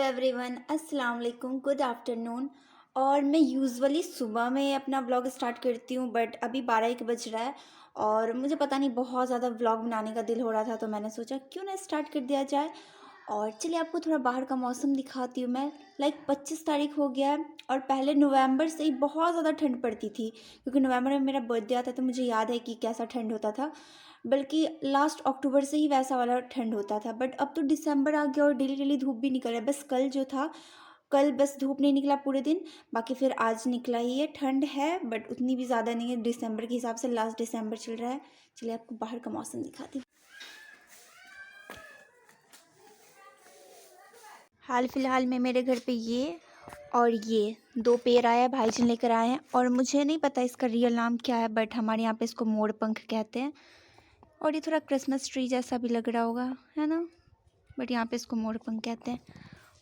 Everyone, अस्सलाम वालेकुम, good afternoon. और मैं यूजुअली सुबह में अपना व्लॉग स्टार्ट करती हूँ, बट अभी 12 एक बज रहा है और मुझे पता नहीं बहुत ज़्यादा व्लॉग बनाने का दिल हो रहा था, तो मैंने सोचा क्यों ना स्टार्ट कर दिया जाए। और चलिए आपको थोड़ा बाहर का मौसम दिखाती हूँ मैं। 25 तारीख हो गया है और पहले नवंबर से ही बहुत ज़्यादा ठंड पड़ती थी, क्योंकि नवंबर में मेरा बर्थडे आता, तो मुझे याद है कि कैसा ठंड होता था। बल्कि लास्ट अक्टूबर से ही वैसा वाला ठंड होता था, बट अब तो दिसंबर आ गया और डेली डेली धूप भी निकल रहा है। बस कल जो था, कल बस धूप नहीं निकला पूरे दिन, बाकी फिर आज निकला ही है। ठंड है बट उतनी भी ज़्यादा नहीं है, दिसंबर के हिसाब से लास्ट दिसंबर चल रहा है। चलिए आपको बाहर का मौसम दिखाती हूँ। हाल फिलहाल में मेरे घर पे ये और ये दो पेड़ आया है, भाईजान लेकर आए हैं। और मुझे नहीं पता इसका रियल नाम क्या है, बट हमारे यहाँ पे इसको मोर पंख कहते हैं। और ये थोड़ा क्रिसमस ट्री जैसा भी लग रहा होगा, है ना, बट यहाँ पे इसको मोर पंख कहते हैं।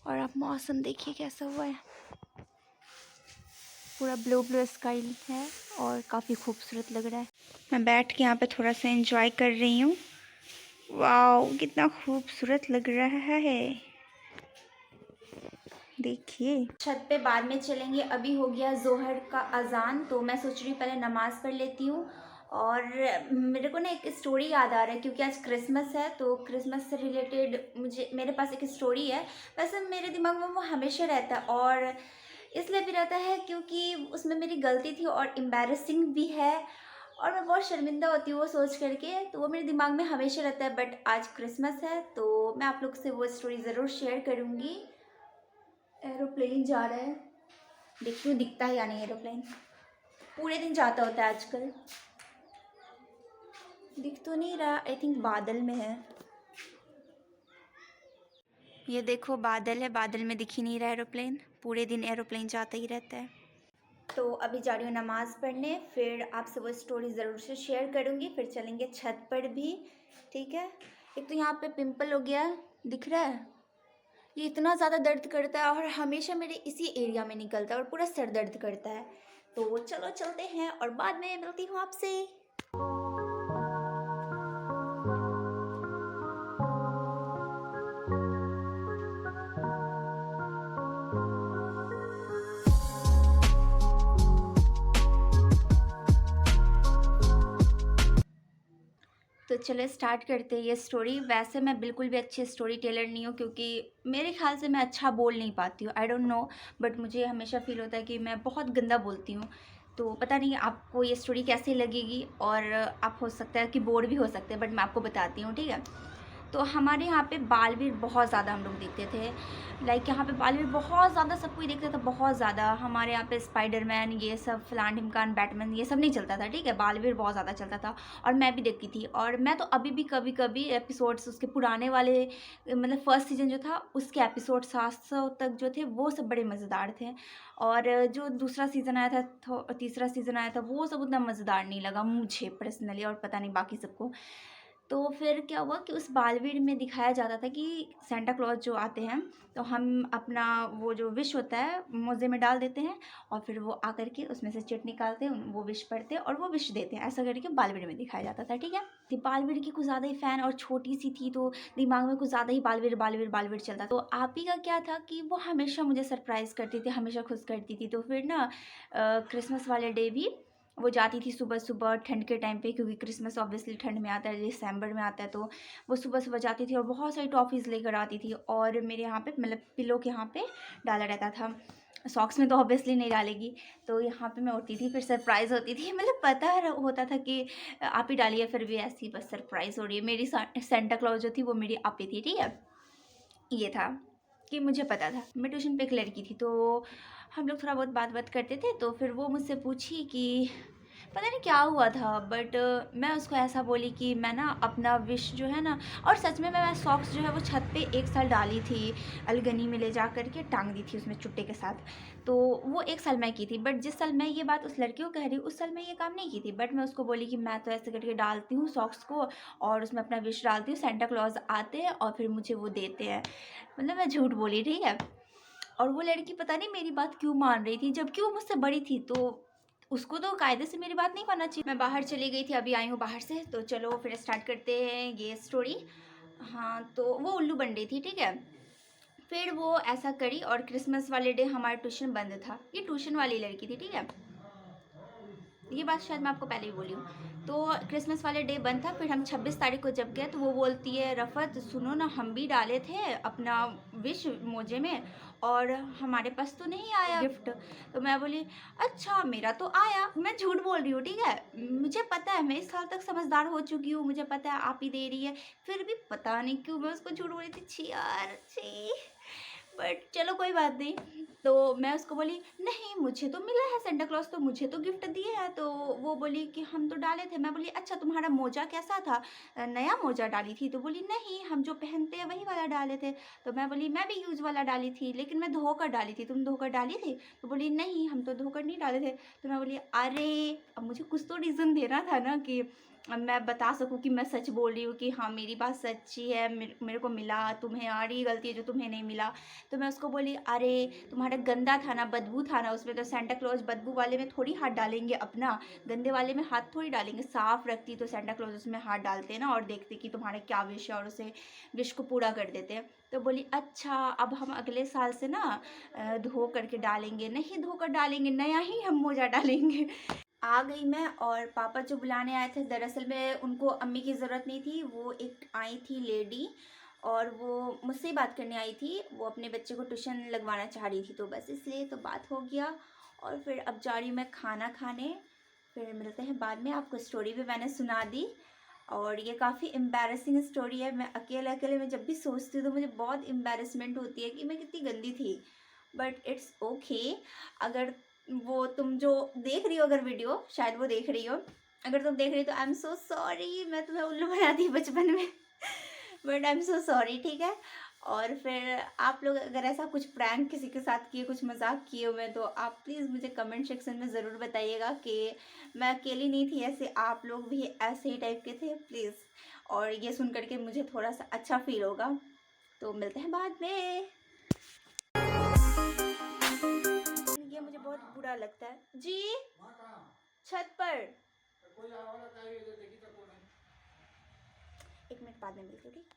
और आप मौसम देखिए कैसा हुआ है, पूरा ब्लू ब्लू स्काई है और काफ़ी खूबसूरत लग रहा है। मैं बैठ के यहाँ पे थोड़ा सा एंजॉय कर रही हूँ। वाह, कितना खूबसूरत लग रहा है, देखिए। छत पे बाद में चलेंगे, अभी हो गया जोहर का अजान, तो मैं सोच रही हूँ पहले नमाज़ पढ़ लेती हूँ। और मेरे को ना एक स्टोरी याद आ रहा है, क्योंकि आज क्रिसमस है, तो क्रिसमस से रिलेटेड मेरे पास एक स्टोरी है। वैसे मेरे दिमाग में वो हमेशा रहता है, और इसलिए भी रहता है क्योंकि उसमें मेरी गलती थी और एम्बैरेसिंग भी है, और मैं बहुत शर्मिंदा होती हूँ वो सोच करके, तो वो मेरे दिमाग में हमेशा रहता है। बट आज क्रिसमस है तो मैं आप लोग से वो स्टोरी ज़रूर शेयर करूँगी। एरोप्लेन जा रहा है, देखती हूँ दिखता है या नहीं। एरोप्लेन पूरे दिन जाता होता है आजकल, दिख तो नहीं रहा, आई थिंक बादल में है। ये देखो बादल है, बादल में दिख ही नहीं रहा एरोप्लेन, पूरे दिन एरोप्लेन जाता ही रहता है। तो अभी जा रही हूँ नमाज़ पढ़ने, फिर आपसे वो स्टोरी ज़रूर से शेयर करूँगी, फिर चलेंगे छत पर भी, ठीक है। एक तो यहाँ पे पिंपल हो गया, दिख रहा है, ये इतना ज़्यादा दर्द करता है और हमेशा मेरे इसी एरिया में निकलता है और पूरा सर दर्द करता है। तो चलो चलते हैं और बाद में मिलती हूँ आपसे। तो चलो स्टार्ट करते हैं ये स्टोरी। वैसे मैं बिल्कुल भी अच्छी स्टोरी टेलर नहीं हूँ, क्योंकि मेरे ख्याल से मैं अच्छा बोल नहीं पाती हूँ, आई डोंट नो, बट मुझे हमेशा फील होता है कि मैं बहुत गंदा बोलती हूँ। तो पता नहीं आपको ये स्टोरी कैसी लगेगी, और आप हो सकता है कि बोर भी हो सकते हैं, बट मैं आपको बताती हूँ, ठीक है। तो हमारे यहाँ पे बालवीर बहुत ज़्यादा हम लोग देखते थे। लाइक यहाँ पे बालवीर बहुत ज़्यादा सब कोई देखते थे, बहुत ज़्यादा। हमारे यहाँ पे स्पाइडरमैन ये सब, फलान ढिमकान, बैटमैन, ये सब नहीं चलता था, ठीक है, बालवीर बहुत ज़्यादा चलता था और मैं भी देखती थी। और मैं तो अभी भी कभी कभी एपिसोड्स उसके पुराने वाले, मतलब फर्स्ट सीजन जो था उसके एपिसोड 700 तक जो थे वो सब बड़े मज़ेदार थे। और जो दूसरा सीज़न आया था, तीसरा सीज़न आया था, वो सब उतना मज़ेदार नहीं लगा मुझे पर्सनली, और पता नहीं बाकी सबको। तो फिर क्या हुआ कि उस बालवीर में दिखाया जाता था कि सेंटा क्लॉज जो आते हैं, तो हम अपना वो जो विश होता है मोजे में डाल देते हैं, और फिर वो आकर के उसमें से चिट निकालते हैं, वो विश पढ़ते हैं और वो विश देते हैं, ऐसा करके बालवीर में दिखाया जाता था, ठीक है। तो बालवीर की कुछ ज़्यादा ही फ़ैन, और छोटी सी थी तो दिमाग में कुछ ज़्यादा ही बालवीर बालवीर बालवीर चलता। तो आप ही का क्या था कि वो हमेशा मुझे सरप्राइज़ करती थी, हमेशा खुश करती थी। तो फिर ना क्रिसमस वाले डे भी वो जाती थी सुबह सुबह ठंड के टाइम पे, क्योंकि क्रिसमस ऑब्वियसली ठंड में आता है, दिसंबर में आता है, तो वो सुबह सुबह जाती थी और बहुत सारी टॉफ़ीज़ लेकर आती थी, और मेरे यहाँ पे मतलब पिलो के यहाँ पे डाला रहता था। सॉक्स में तो ऑब्वियसली नहीं डालेगी, तो यहाँ पे मैं उठती थी, फिर सरप्राइज़ होती थी, मतलब पता होता था कि आप ही डालिए, फिर भी ऐसी बस सरप्राइज़ हो रही है। मेरी सेंटा क्लॉज जो थी वो मेरी आपी थी, ठीक है। ये था कि मुझे पता था, मैं ट्यूशन पे एक लड़की थी, तो हम लोग थोड़ा बहुत बात बात करते थे। तो फिर वो मुझसे पूछी कि पता नहीं क्या हुआ था, बट मैं उसको ऐसा बोली कि मैं ना अपना विश जो है ना, और सच में मैं सॉक्स जो है वो छत पे 1 साल डाली थी, अलगनी में ले जा करके टांग दी थी उसमें चुट्टे के साथ। तो वो 1 साल मैं की थी, बट जिस साल मैं ये बात उस लड़की को कह रही हूँ उस साल मैं ये काम नहीं की थी। बट मैं उसको बोली कि मैं तो ऐसे करके डालती हूँ सॉक्स को, और उसमें अपना विश डालती हूँ, सेंटा क्लॉज आते हैं और फिर मुझे वो देते हैं। मतलब मैं झूठ बोली, ठीक है। और वो लड़की पता नहीं मेरी बात क्यों मान रही थी, जबकि वो मुझसे बड़ी थी, तो उसको तो कायदे से मेरी बात नहीं मानना चाहिए। मैं बाहर चली गई थी, अभी आई हूँ बाहर से, तो चलो फिर स्टार्ट करते हैं ये स्टोरी। हाँ, तो वो उल्लू बन रही थी, ठीक है। फिर वो ऐसा करी और क्रिसमस वाले डे हमारा ट्यूशन बंद था। ये ट्यूशन वाली लड़की थी, ठीक है। ये बात शायद मैं आपको पहले ही बोली हूँ। तो क्रिसमस वाले डे बंद था, फिर हम 26 तारीख को जब गए तो वो बोलती है, रफ़त सुनो ना, हम भी डाले थे अपना विश मोजे में और हमारे पास तो नहीं आया गिफ्ट। तो मैं बोली अच्छा मेरा तो आया। मैं झूठ बोल रही हूँ, ठीक है। मुझे पता है, मैं इस साल तक समझदार हो चुकी हूँ, मुझे पता है आप ही दे रही है, फिर भी पता नहीं क्यों मैं उसको झूठ बोल रही थी। छी यार छी। बट चलो कोई बात नहीं। तो मैं उसको बोली नहीं मुझे तो मिला है, सेंटा क्लॉज तो मुझे तो गिफ्ट दिए हैं। तो वो बोली कि हम तो डाले थे। मैं बोली अच्छा तुम्हारा मोजा कैसा था, नया मोजा डाली थी? तो बोली नहीं हम जो पहनते हैं वही वाला डाले थे। तो मैं बोली मैं भी यूज वाला डाली थी, लेकिन मैं धोकर डाली थी, तुम धोकर डाली थी? तो बोली नहीं हम तो धोकर नहीं डाले थे। तो मैं बोली अरे अब मुझे कुछ तो रीज़न देना था ना कि मैं बता सकूँ कि मैं सच बोल रही हूँ कि हाँ मेरी बात सच्ची है, मेरे को मिला, तुम्हारी गलती है जो तुम्हें नहीं मिला। तो मैं उसको बोली अरे तुम्हारा गंदा था ना, बदबू था ना उसमें, तो सेंटा क्लॉज बदबू वाले में थोड़ी हाथ डालेंगे अपना, गंदे वाले में हाथ थोड़ी डालेंगे। साफ रखती तो सेंटा क्लॉज उसमें हाथ डालते ना और देखते कि तुम्हारा क्या विश है और उसे विश को पूरा कर देते हैं। तो बोली अच्छा अब हम अगले साल से ना धो करके डालेंगे, नहीं धोकर डालेंगे, नया ही हम मोजा डालेंगे। आ गई मैं और पापा जो बुलाने आए थे, दरअसल में उनको अम्मी की ज़रूरत नहीं थी, वो एक आई थी लेडी और वो मुझसे ही बात करने आई थी। वो अपने बच्चे को ट्यूशन लगवाना चाह रही थी, तो बस इसलिए तो बात हो गया। और फिर अब जा रही हूँ मैं खाना खाने, फिर मिलते हैं बाद में। आपको स्टोरी भी मैंने सुना दी और ये काफ़ी एम्बैरेसिंग स्टोरी है। मैं अकेले अकेले मैं जब भी सोचती हूँ तो मुझे बहुत एम्बैरेसमेंट होती है कि मैं कितनी गंदी थी। But it's okay. अगर वो तुम जो देख रही हो, अगर वीडियो शायद वो देख रही हो, अगर तुम देख रही हो तो आई एम सो सॉरी, मैं तुम्हें उल्लू बनाती बचपन में। But I am so sorry, ठीक है। और फिर आप लोग अगर ऐसा कुछ प्रैंक किसी के साथ किए, कुछ मजाक किए हुए तो आप प्लीज़ मुझे कमेंट सेक्शन में ज़रूर बताइएगा कि मैं अकेली नहीं थी, ऐसे आप लोग भी ऐसे ही टाइप के थे प्लीज़। और ये सुन करके मुझे थोड़ा सा अच्छा फील होगा। तो मिलते हैं बाद में। ये मुझे बहुत बुरा लगता है जी। छत पर एक मिनट बाद में मिलते हैं, ठीक।